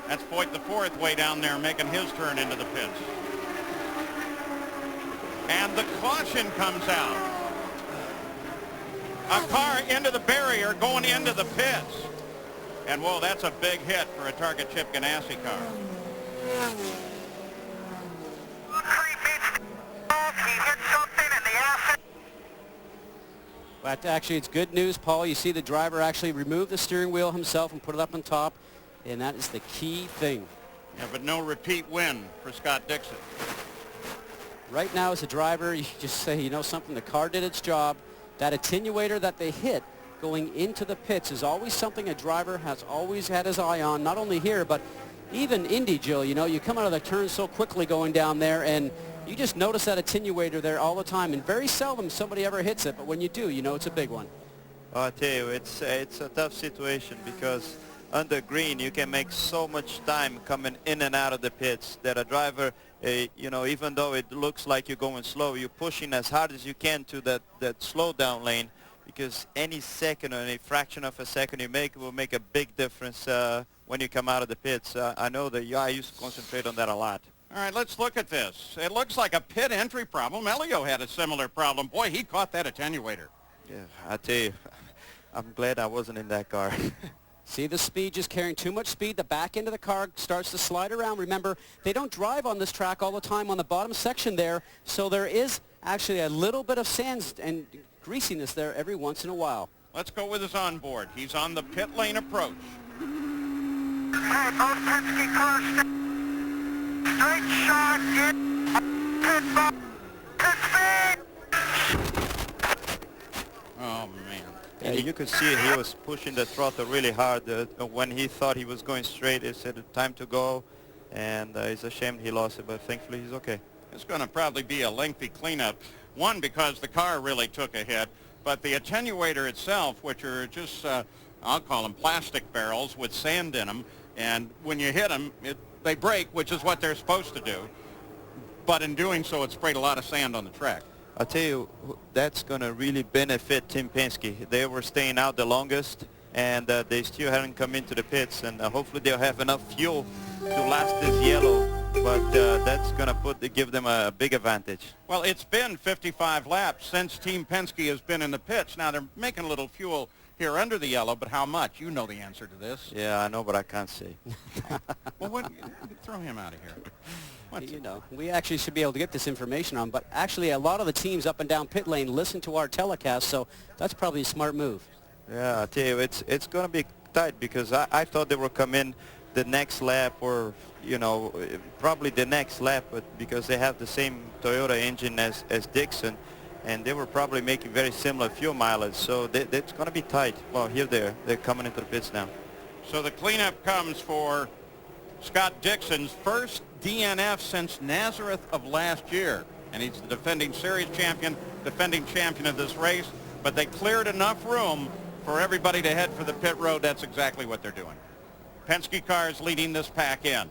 That's Foyt the fourth way down there making his turn into the pits. And the caution comes out. A car into the barrier going into the pits. And, whoa, that's a big hit for a Target Chip Ganassi car. But actually, it's good news, Paul. You see the driver actually remove the steering wheel himself and put it up on top, and that is the key thing. Yeah, but no repeat win for Scott Dixon. Right now, as a driver, you just say, you know something, the car did its job. That attenuator that they hit going into the pits is always something a driver has always had his eye on, not only here, but even Indy, Jill. You know, you come out of the turn so quickly going down there, and you just notice that attenuator there all the time, and very seldom somebody ever hits it, but when you do, you know it's a big one. Oh, I tell you, it's a tough situation because under green you can make so much time coming in and out of the pits that a driver, you know, even though it looks like you're going slow, you're pushing as hard as you can to that slow down lane, because any second or any fraction of a second you make will make a big difference when you come out of the pits. I know that I used to concentrate on that a lot. All right, let's look at this. It looks like a pit entry problem. Elio had a similar problem. Boy, he caught that attenuator. Yeah, I tell you, I'm glad I wasn't in that car. See the speed, just carrying too much speed. The back end of the car starts to slide around. Remember, they don't drive on this track all the time on the bottom section there, so there is actually a little bit of sand and greasiness there every once in a while. Let's go with his onboard. He's on the pit lane approach. Hey, both Penske cars straight shot in pit ball. Pit speed. Oh, man. Yeah, you could see he was pushing the throttle really hard. When he thought he was going straight, he said time to go, and it's a shame he lost it, but thankfully he's okay. It's going to probably be a lengthy cleanup. One, because the car really took a hit, but the attenuator itself, which are just, I'll call them plastic barrels with sand in them, and when you hit them, they break, which is what they're supposed to do. But in doing so, it sprayed a lot of sand on the track. I'll tell you, that's going to really benefit Team Penske. They were staying out the longest, and they still haven't come into the pits, and hopefully they'll have enough fuel to last this yellow, but that's going to give them a big advantage. Well, it's been 55 laps since Team Penske has been in the pits. Now, they're making a little fuel here under the yellow, but how much? You know the answer to this. Yeah, I know, but I can't say. Well, what, throw him out of here. You know, we actually should be able to get this information on, but actually a lot of the teams up and down pit lane listen to our telecast, so that's probably a smart move. Yeah, I tell you, it's going to be tight because I thought they would come in the next lap, or, you know, probably the next lap, but because they have the same Toyota engine as Dixon, and they were probably making very similar fuel mileage, so it's going to be tight. Well, here they're coming into the pits now. So the cleanup comes for Scott Dixon's first DNF since Nazareth of last year, and he's the defending series champion, defending champion of this race, but they cleared enough room for everybody to head for the pit road. That's exactly what they're doing. Penske cars leading this pack in.